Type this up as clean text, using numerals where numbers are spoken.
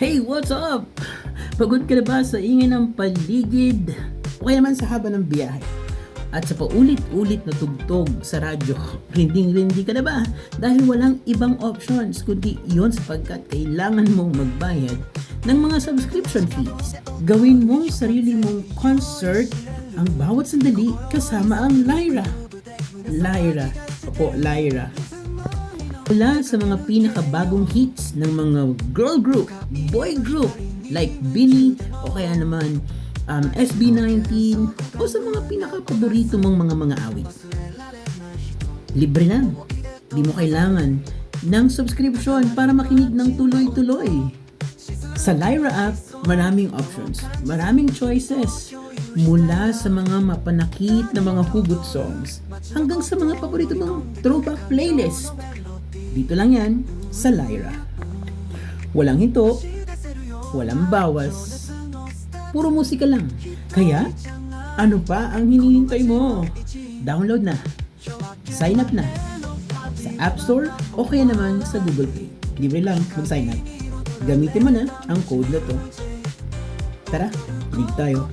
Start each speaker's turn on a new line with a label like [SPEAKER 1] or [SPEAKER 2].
[SPEAKER 1] Hey, what's up? Pagod ka na ba sa ingay ng paligid? O kaya naman sa haba ng biyahe? At sa paulit-ulit na tugtog sa radyo, rinding-rindi ka na ba? Dahil walang ibang options kundi iyon sapagkat kailangan mong magbayad ng mga subscription fees. Gawin mong sarili mong concert ang bawat sandali kasama ang Lyra. Lyra. Mula sa mga pinakabagong hits ng mga girl group, boy group like Bini o kaya naman SB19 o sa mga pinakapaborito mong mga awit. Libre lang. Di mo kailangan ng subscription para makinig ng tuloy-tuloy. Sa Lyra app, maraming options, maraming choices. Mula sa mga mapanakit na mga hugot songs hanggang sa mga paborito mong throwback playlist. Dito lang yan sa Lyra. Walang hinto, walang bawas, puro musika lang. Kaya, ano pa ang hinihintay mo? Download na, sign up na sa App Store o kaya naman sa Google Play. Libre lang mag-sign up. Gamitin mo na ang code na to. Tara, live tayo.